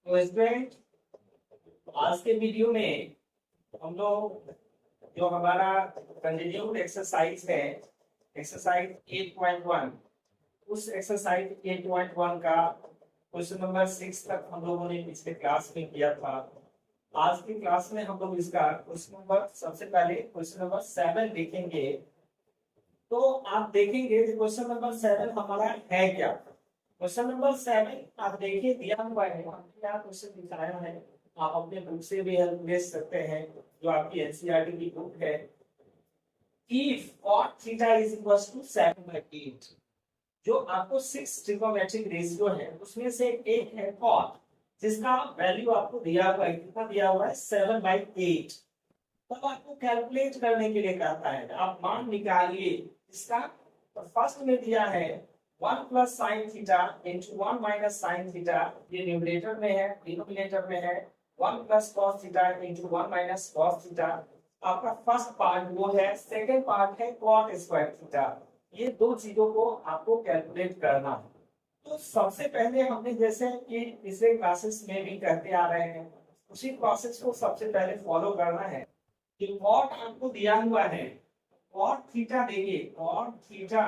तो स्टूडेंट, आज के वीडियो में हम लोग जो हमारा कंटिन्यूड एक्सरसाइज है, एक्सरसाइज 8.1, उस एक्सरसाइज 8.1 का क्वेश्चन नंबर 6 तक हम लोगों ने पिछले क्लास में किया था। आज की क्लास में हम लोग इसका क्वेश्चन नंबर सबसे पहले क्वेश्चन नंबर 7 देखेंगे। तो आप देखेंगे क्वेश्चन नंबर 7 हमारा है क्या। क्वेश्चन नंबर 7 आप देखिए दिया हुआ है, हमने क्या क्वेश्चन दिखाया है। आप अपने बुक से भी हेल्प ले सकते हैं, जो आपकी एनसीईआरटी की बुक है। If cot theta is equals to 7/8, जो आपको 6 ट्रिग्नोमेट्रिक रेशियो है उसमें से एक है cot, जिसका वैल्यू आपको दिया हुआ है, कितना दिया हुआ है 7/8। तब आपको कैलकुलेट करने के लिए कहता है आप मान निकालिए इसका। तो फर्स्ट में दिया है 1 plus sine theta into 1 minus sine theta, ये न्यूमरेटर में है, डिनोमिनेटर में है 1 plus cos theta into 1 minus cos theta. आपका फर्स्ट पार्ट वो है, सेकंड पार्ट है कॉट स्क्वायर थीटा। ये दो चीजों को आपको कैलकुलेट करना है। तो सबसे पहले हमने जैसे कि पिछले क्लासेस में भी करते आ रहे हैं, उसी प्रोसेस को सबसे पहले फॉलो करना है। कि कॉट आपको दिया हुआ है, कॉट थीटा देखिए, कॉट थीटा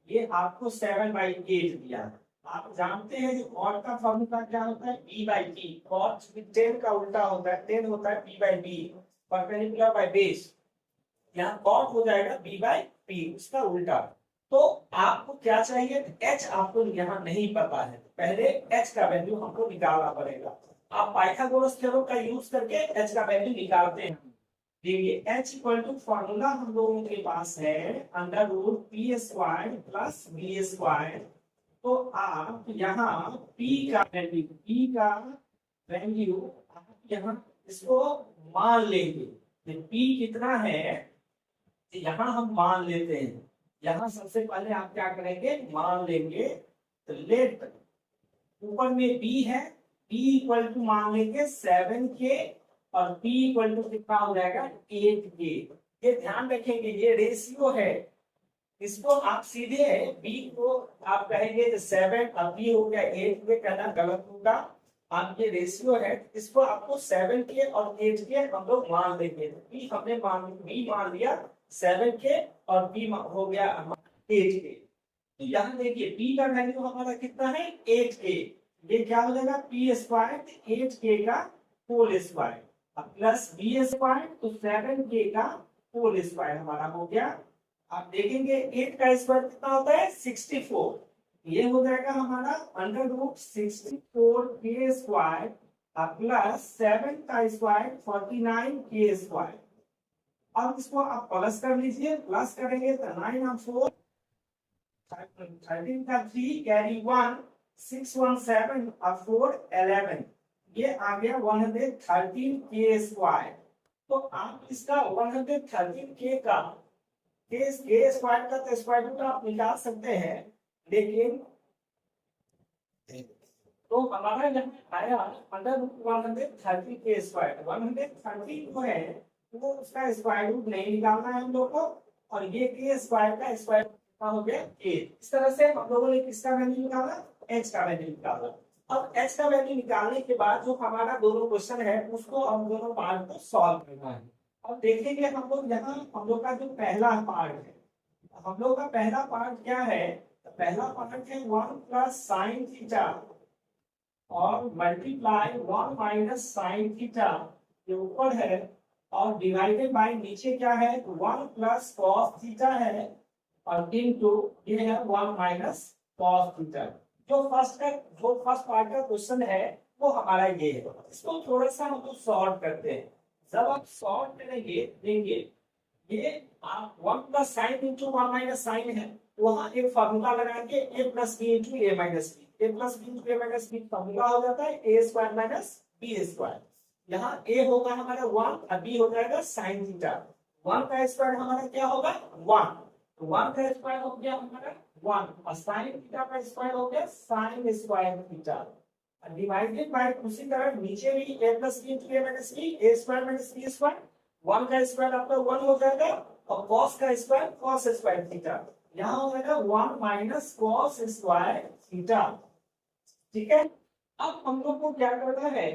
ये आपको 7/8 दिया है। आप जानते हैं कि कॉट का फॉर्मूला क्या होता है, b/b। कॉट 10 का उल्टा होता है, 10 होता है b/b, परपेंडिकुलर बाय बेस। यहाँ कॉट हो जाएगा b/p, उसका उल्टा। तो आपको क्या चाहिए, h आपको यहाँ नहीं पता है, पहले h का वैल्यू हमको निकालना पड़ेगा। आप पाइथागोरस थ्योरम का यूज करके h का वैल्यू निकालते हैं। देखिए h इक्वल टू फॉर्मूला हम लोगों के पास है under root P square plus B square. तो आप यहाँ p का वैल्यू आप यहाँ इसको मान लेंगे। p कितना है यहाँ हम मान लेते हैं। यहाँ सबसे पहले आप क्या करेंगे, मान लेंगे। तो लेट ऊपर में b है, p इक्वल टू मान लेंगे 7k और p इक्वल टू कितना हो जाएगा 8k। ये ध्यान रखेंगे, ये रेशियो है। इसको आप सीधे b को आप कहेंगे तो 7 और b हो गया 8 में, कहना गलत होगा। आप ये रेशियो है, इसको आपको 7k और 8k हम लोग मान लेंगे। b हमने b मान लिया 7k और b हो गया 8k। तो यहाँ देखिए p का वैल्यू हमारा कितना है 8k। ये क्या हो जाएगा p स्क्वायर 8k का whole square plus B square, तो 7k का होल स्क्वायर हमारा हो गया। आप देखेंगे 8 का स्क्वायर कितना होता है 64। ये हो जाएगा हमारा under root 64k square plus 7 का स्क्वायर 49k स्क्वायर। अब इसको आप प्लस कर लीजिए, प्लस करेंगे तो 9 और 4 13 का 3 कैरी 1 6 1 7 और 4 11, ये आ गया 113k स्क्वायर। तो आप इसका 113k का के स्क्वायर का तो स्क्वायर रूट आप निकाल सकते हैं, लेकिन तो हमारा यहाँ आया अंडर रूट 130k स्क्वायर। 130 जो है वो उसका स्क्वायर रूट नहीं निकालना है हम लोग को, और ये के स्क्वायर का स्क्वायर कितना हो गया 8। इस तरह से हम लोगों ने किसका वैल्यू निकाला, h का वैल्यू निकाला। अब h का वैल्यू निकालने के बाद जो हमारा दोनों क्वेश्चन है उसको हम दोनों पार्ट को सॉल्व करना है। अब देखेंगे हम लोग यहाँ, हम लोग का जो पहला पार्ट है, हम लोग का पहला पार्ट क्या है, तो पहला पार्ट है 1 प्लस साइन थीटा और मल्टीप्लाई 1 माइनस साइन थीटा, ये ऊपर है, और डिवाइडेड बाय नीचे क्या है 1 प्लस कॉस थीटा है, और इनटू ये है 1 माइनस कॉस थीटा। जो फर्स्ट पार्ट का क्वेश्चन है वो हमारा ये है। इसको थोड़ा सा हम लोग सॉल्व करते हैं। जब आप सॉल्व करेंगे देंगे, ये आप 1 plus sine into 1 minus sine है, वहां एक फॉर्मूला लगा के a plus B into A minus B, A plus B into A minus B formula हो जाता है A square minus B square. यहाँ a होगा हमारा 1 और b हो जाएगा साइन थीटा। 1 का स्क्वायर हमारा क्या होगा 1, तो 1 का स्क्वायर हो गया हमारा 1 और साइन थीटा का स्क्वायर हो गया sine square theta, divided by उसी तरह नीचे भी a plus B into A minus B, A square minus B square. 1 का स्क्वायर आपका 1 हो जाएगा और cos का स्क्वायर cos स्क्वायर थीटा, यहाँ हो जाएगा 1 माइनस cos स्क्वायर थीटा। ठीक है, अब हम लोग को क्या करना है,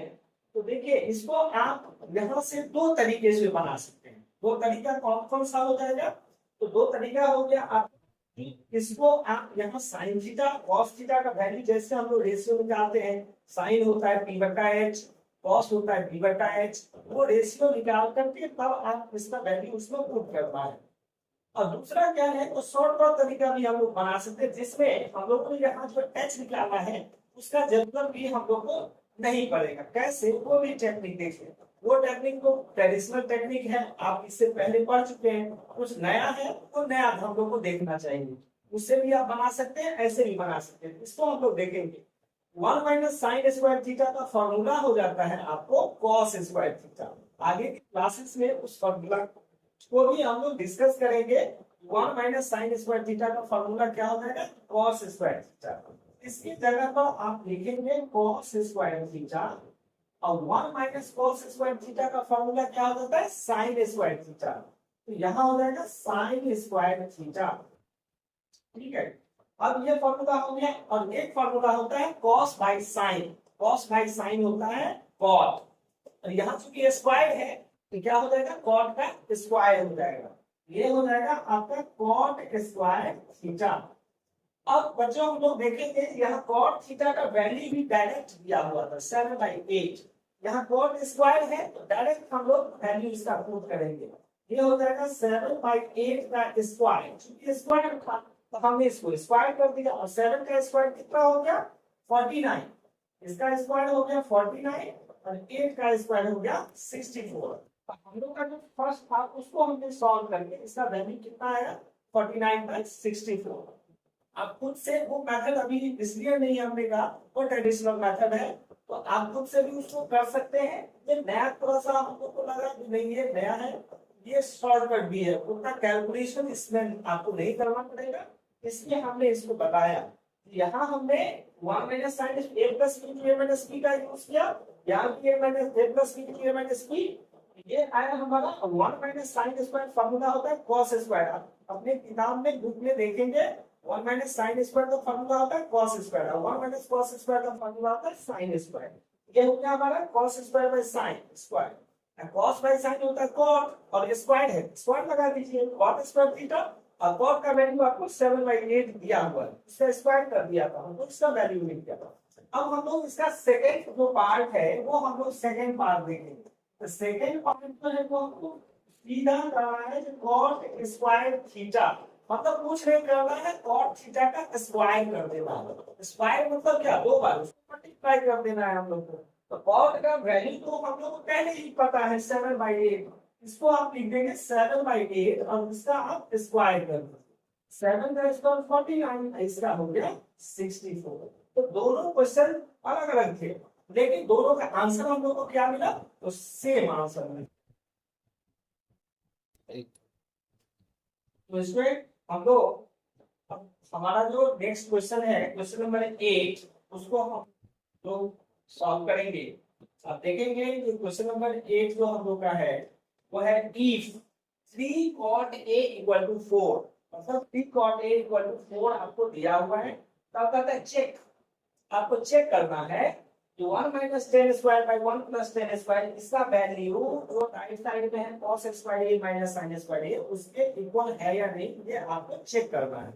तो देखिए इसको आप यहाँ से दो तरीके से बना सकते हैं। दो तरीका कौन कौन सा हो जाएगा, तो दो तरीका हो गया आप, इसको आप यहाँ साइन थीटा कॉस थीटा का वैल्यू, जैसे हम लोग रेशियो निकालते हैं, साइन होता है पी बटा एच, कॉस होता है बी बटा एच, वो रेशियो निकाल करके तब आप इसका वैल्यू उसमें पुट करना है। और दूसरा क्या है, तो शॉर्ट कट तरीका भी हम लोग बना सकते हैं, जिसमें हम लोग को यहाँ जो एच निकालना है उसका जरूरत भी हम लोग को नहीं पड़ेगा। कैसे, वो भी टेक्निक देखिए। वो टेक्निक तो ट्रेडिशनल टेक्निक है, आप इससे पहले पढ़ चुके हैं। कुछ नया है तो नया हम लोग को देखना चाहिए। उससे भी आप बना सकते हैं, ऐसे भी बना सकते हैं। इसको हम लोग देखेंगे। 1 - sin² थीटा का फॉर्मूला हो जाता है आपको cos² थीटा। आगे की क्लासेस में उस फॉर्मूला को भी हम लोग डिस्कस करेंगे। 1 - sin² थीटा का फॉर्मूला क्या हो जाएगा, cos² थीटा। इसकी जगह पर आप लिखेंगे cos² थीटा, और 1 - cos² थीटा का फॉर्मूला क्या हो जाता है, sin² थीटा। तो यहाँ हो जाएगा sin² थीटा। ठीक है, अब ये फॉर्मूला हो गया। और एक फॉर्मूला होता है cos/sin। cos/sin होता है cot, और यहाँ चूंकि स्क्वायर है तो क्या हो जाएगा, कॉट का स्क्वायर हो जाएगा। ये हो जाएगा आपका cot² थीटा। अब बच्चों हम लोग देखेंगे, यहाँ कॉट थीटा का वैल्यू भी डायरेक्ट दिया हुआ था 7/8। यहाँ कॉट स्क्वायर है तो डायरेक्ट हम लोग वैल्यू इसका पुट करेंगे। ये हो जाएगा 7/8 का स्क्वायर। चूंकि स्क्वायर था तो हमने इसको स्क्वायर कर दिया, और 7 का स्क्वायर कितना हो गया, 49। इसका स्क्वायर हो गया 49, और 8 का स्क्वायर हो गया 64। हम लोग का जो फर्स्ट था उसको हमने सॉल्व करके इसका वैल्यू कितना आया, 49/64। आप खुद से वो मेथड अभी इसलिए नहीं हमने कहा, वो ट्रेडिशनल मेथड है, तो आप खुद से भी उसको कर सकते हैं। ये नया थोड़ा सा हम लोग को लगा कि नहीं ये नया है, ये शॉर्टकट भी है, उतना कैलकुलेशन इसमें आपको नहीं करना पड़ेगा, इसलिए हमने इसको बताया। यहाँ हमने 1 - sin a+b का यूज किया, यहाँ भी a+b ये आया हमारा 1 - sin² फॉर्मूला होता है cos²। अपने किताब में बुक में देखेंगे 1 - sin² का फॉर्मूला होता है cos², और 1 - cos² का फॉर्मूला होता है sin²। ये हो गया हमारा cos²/sin²। cos/sin होता है cot, और स्क्वायर है स्क्वायर लगा दीजिए, cot² थीटा, और cot का वैल्यू आपको 7/8 दिया हुआ है, इसका स्क्वायर कर दिया था, हमको इसका वैल्यू मिल गया था। अब हम लोग इसका सेकेंड जो पार्ट है वो हम लोग सेकेंड पार्ट देखेंगे। तो सेकेंड पार्ट जो है वो हमको सीधा करना है, cot² थीटा, मतलब कुछ नहीं करना है, cot थीटा का स्क्वायर कर देना है। स्क्वायर मतलब क्या, दो बार उसको मल्टीप्लाई कर देना है हम लोग को। तो cot का वैल्यू तो हम लोग को पहले ही पता है 7/8, इसको आप लिख देंगे 7/8, और इसका आप स्क्वायर कर दो। 7 का स्क्वायर 49, इसका हो गया 64। तो दोनों क्वेश्चन अलग अलग थे, लेकिन दोनों का आंसर हम लोग को क्या मिला, तो सेम आंसर मिला। तो इसमें हम लोग हमारा जो नेक्स्ट क्वेश्चन है, क्वेश्चन नंबर 8, उसको हम लोग सॉल्व करेंगे। आप देखेंगे कि क्वेश्चन नंबर 8 जो हम लोग का है वो है इफ 3 cot a = 4, मतलब 3 cot a = 4 आपको दिया हुआ है। तब कहता है चेक, आपको चेक करना है कि 1 - 10² 1 + 10² इसका वैल्यू जो राइट साइड में है cos² - sin² उसके इक्वल है या नहीं, ये आपको चेक करना है।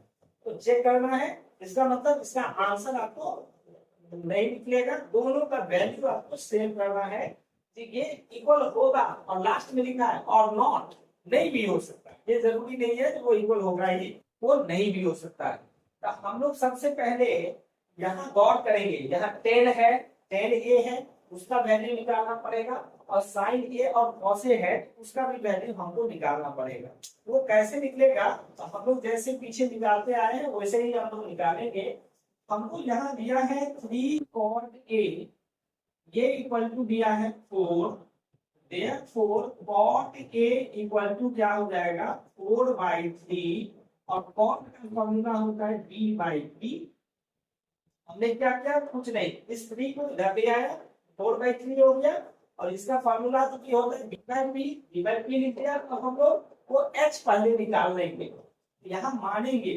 तो चेक करना है, इसका मतलब इसका आंसर आपको नहीं निकलेगा, दोनों का वैल्यू आपको सेम करना है कि ये इक्वल होगा, और लास्ट में लिखा है और नॉट, नहीं भी हो सकता। ये जरूरी नहीं है कि वो इक्वल होगा ही, वो नहीं भी हो सकता है। तो हम लोग सबसे पहले यहाँ गौर करेंगे, यहाँ 10 है, 10a है, उसका वैल्यू निकालना पड़ेगा, और sin a और cos a है उसका भी वैल्यू हमको निकालना पड़ेगा। वो कैसे निकलेगा, तो हम लोग जैसे पीछे निकालते आए हैं वैसे ही हम लोग निकालेंगे। हमको यहाँ दिया है 3 cot a, ये इक्वल टू दिया है 4, therefore cot a equal to क्या हो जाएगा 4/3, और cot का फॉर्मूला होता है b/b। हमने क्या किया, कुछ नहीं, इस 3 को इधर ले आया, 4/3 हो गया, और इसका फॉर्मूला तो क्या होता है b/p लिख दिया। तो हम लोग वो h पहले निकाल लेंगे। यहाँ मानेंगे,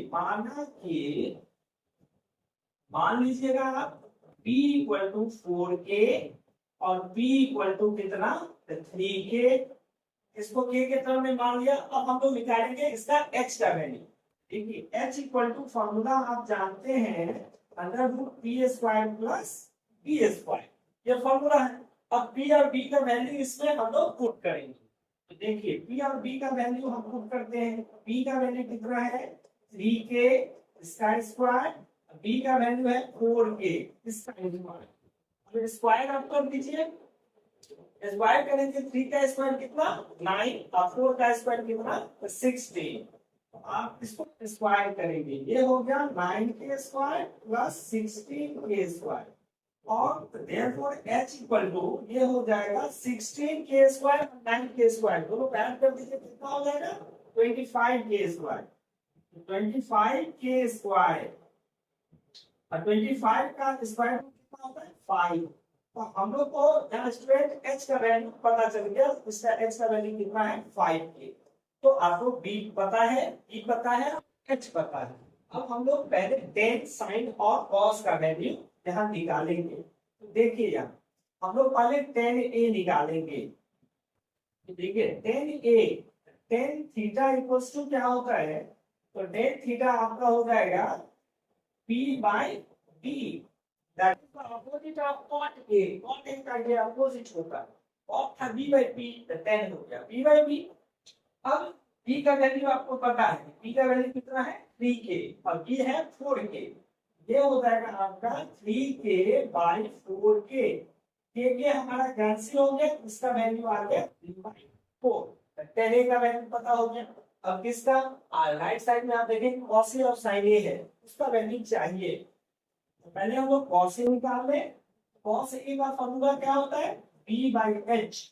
मान लीजिएगा आप b इक्वल टू 4k और b इक्वल टू कितना 3k। इसको k के टर्म में मान लिया। अब हम लोग निकालेंगे इसका h का वैल्यू। देखिए h इक्वल टू फॉर्मूला आप जानते हैं under root P square plus B square, ये फॉर्मूला है। अब p और b का वैल्यू इसमें हम लोग पुट करेंगे। तो देखिए p और b का वैल्यू हम पुट करते हैं। p का वैल्यू कितना है 3k इसका स्क्वायर, b का वैल्यू है 4k इसका स्क्वायर। अब स्क्वायर आप कर दीजिए, स्क्वायर करेंगे 3 का स्क्वायर कितना 9 और 4 का स्क्वायर कितना 16। आप इसको स्क्वायर करेंगे, ये हो गया 9 के स्क्वायर प्लस 16 के स्क्वायर और therefore h इक्वल टू ये हो जाएगा 16 के स्क्वायर 9 के स्क्वायर दोनों ऐड कर दीजिए, कितना हो जाएगा 25 के स्क्वायर। 25 के स्क्वायर और 25 का स्क्वायर कितना होता है 5। तो हम लोग को यहाँ स्टूडेंट h का वैल्यू पता चल गया, इसका h का वैल्यू कितना है 5k। तो आपको b पता है, e पता है, h पता है। अब हम लोग पहले tan sin और cos का वैल्यू यहाँ निकालेंगे। तो देखिए यहाँ हम लोग पहले tan a निकालेंगे। देखिए tan a tan theta equals to क्या होता है, तो tan थीटा आपका हो जाएगा p by b, that is the opposite of cot a। cot a का ये अपोजिट होता है, cot था b बाई p तो tan हो गया b बाई b। अब b का वैल्यू आपको पता है, b का वैल्यू कितना है 3k और b है 4k। ये हो जाएगा आपका 3k बाई 4k। k हमारा कैंसिल हो गया, इसका वैल्यू आ गया 3/4। tan a का वैल्यू पता हो गया। अब किसका राइट साइड में आप देखें cos a और sin a है, उसका वैल्यू चाहिए। तो पहले हम लोग cos a निकाल लें। cos a का फॉर्मूला क्या होता है b बाई h।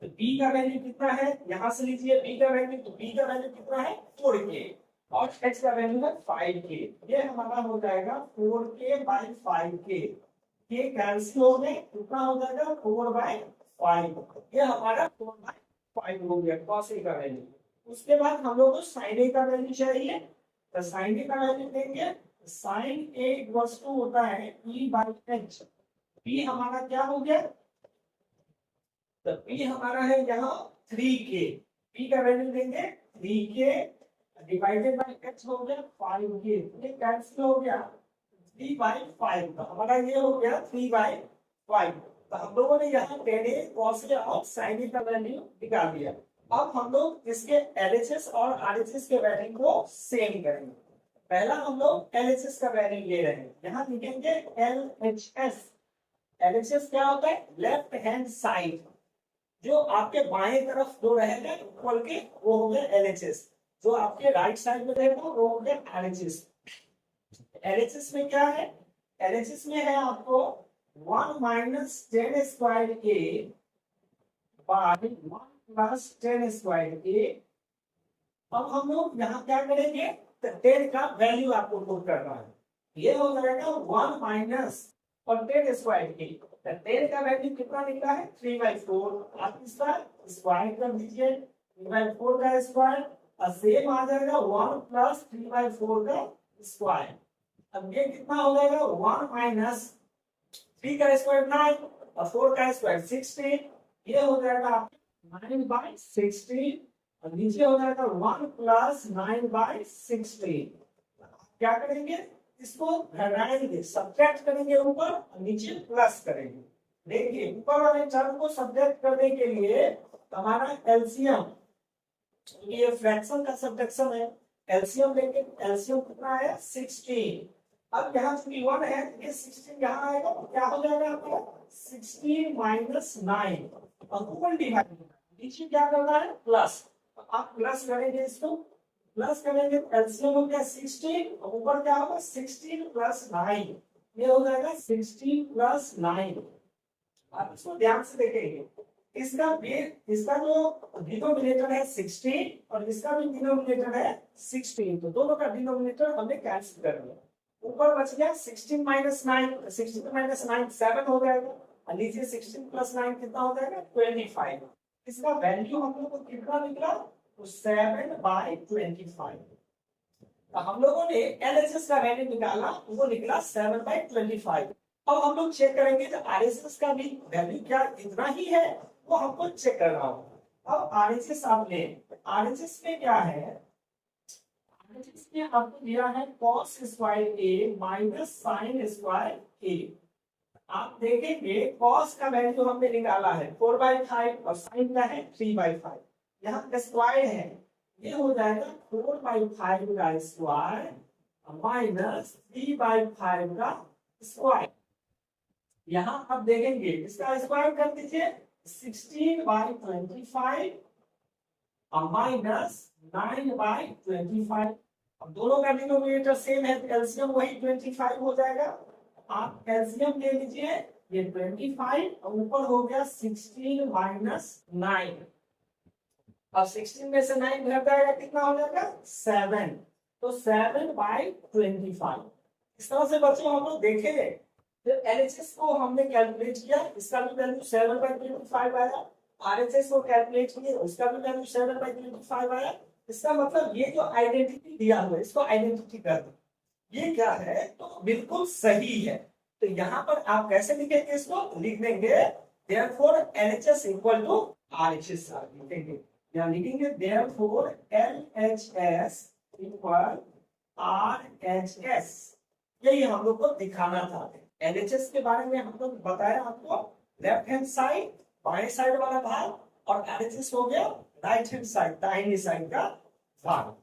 तो b का वैल्यू कितना है, यहां से लीजिए b का वैल्यू, तो b का वैल्यू कितना है 4k और h का वैल्यू है 5k। ये हमारा हो जाएगा 4k बाई 5k। ये कैंसिल हो गए, कितना हो जाएगा 4/5। ये हमारा 4/5 हो गया cos a का वैल्यू। उसके बाद हम लोग को sin a का वैल्यू चाहिए, तो sin a का वैल्यू देंगे। sin a इक्वल्स टू होता है e बाई h। p हमारा क्या हो गया, तो p हमारा है यहाँ 3k, p का वैल्यू देंगे 3k डिवाइडेड बाय h हो गया 5k। ये कैंसिल हो गया 3/5, तो हमारा ये हो गया 3/5। तो हम लोगों ने यहाँ tan a cos a और sin a का वैल्यू निकाल दिया। अब हम लोग इसके LHS और RHS के वैल्यू को सेम करेंगे। पहला हम लोग LHS का वैल्यू ले रहे हैं, यहाँ लिखेंगे LHS। LHS क्या होता है लेफ्ट हैंड साइड, जो आपके बाएं तरफ जो रहेगा इक्वल के वो हो गया LHS, जो आपके राइट साइड में रहेगा वो हो गया RHS। LHS में क्या है, LHS में है आपको 1 minus 10 square a by 1 plus 10 square a। अब हम लोग यहाँ क्या करेंगे, तो 10 का वैल्यू आपको पुट करना है। ये हो जाएगा 1 माइनस और 10 स्क्वायर a। 10 का वैल्यू कितना निकला है 3/4। आप इसका स्क्वायर कर दीजिए, 3/4 का स्क्वायर और सेम आ जाएगा 1 प्लस 3/4 का स्क्वायर। अब ये कितना हो जाएगा 1 माइनस 3 का स्क्वायर 9 और 4 का स्क्वायर 16। ये हो जाएगा 9/16 और नीचे हो जाएगा 1 प्लस 9/16। क्या करेंगे, इसको घटाएंगे, सब्ट्रैक्ट करेंगे ऊपर और नीचे प्लस करेंगे। देखिए ऊपर वाले टर्म को सब्ट्रैक्ट करने के लिए हमारा एलसीएम, ये फ्रैक्शन का सब्ट्रैक्शन है, एलसीएम लेंगे। एलसीएम कितना है 16। अब यहाँ 1 है, ये 16 यहाँ आएगा तो क्या हो जाएगा आपका 16 माइनस 9 और ऊपर डिवाइड, नीचे क्या करना है प्लस। आप प्लस करेंगे, इसको प्लस करेंगे, एलसीएम हो गया 16 और ऊपर क्या होगा 16 प्लस 9। ये हो जाएगा 16 प्लस 9। आप इसको ध्यान से देखेंगे, इसका जो डिनोमिनेटर है 16 और इसका भी डिनोमिनेटर है 16, तो दोनों का डिनोमिनेटर हमने कैंसिल कर दिया। ऊपर बच गया 16 माइनस 9, 16 माइनस 9 7 हो जाएगा और नीचे 16 प्लस 9 कितना हो जाएगा 25। इसका वैल्यू हम लोग को कितना निकला, तो 7/25। तो हम लोगों ने LHS का वैल्यू निकाला, वो निकला 7/25। अब हम लोग चेक करेंगे तो आरएचएस का भी वैल्यू क्या इतना ही है, वो हमको चेक करना होगा। अब आरएचएस आपने, आरएचएस में क्या है, आरएचएस में आपको दिया है cos स्क्वायर ए माइनस साइन स्क्वायर ए। आप देखेंगे cos का वैल्यू हमने निकाला है 4/5 और sin का है 3/5। यहाँ स्क्वायर है, ये हो जाएगा 4/5 का स्क्वायर माइनस 3/5 का स्क्वायर। यहाँ आप देखेंगे इसका स्क्वायर कर दीजिए 16/25 और माइनस 9/25। अब दोनों का डिनोमिनेटर सेम है तो एलसीएम वही 25 हो जाएगा। आप एलसीएम ले लीजिए, ये 25 और ऊपर हो गया 16 माइनस 9। अब 16 में से 9 घट जाएगा, कितना हो जाएगा 7। तो 7/25 इस तरह से बच्चों हम लोग देखे। फिर एलएचएस को हमने कैलकुलेट किया, इसका भी वैल्यू 7/25 आया। आरएचएस को कैलकुलेट किया, उसका भी वैल्यू 7/25 आया। इसका मतलब ये जो आइडेंटिटी दिया हुआ है इसको आइडेंटिटी कर दो, ये क्या है तो बिल्कुल सही है। तो यहाँ पर आप कैसे लिखेंगे, इसको लिख देंगे therefore LHS equal to RHS लिखेंगे, यहाँ लिखेंगे therefore LHS equal RHS। यही हम लोग को दिखाना था। LHS के बारे में हम लोग बताया आपको, लेफ्ट हैंड साइड बाएं साइड वाला भाग, और RHS हो गया राइट हैंड साइड दाहिनी साइड का भाग।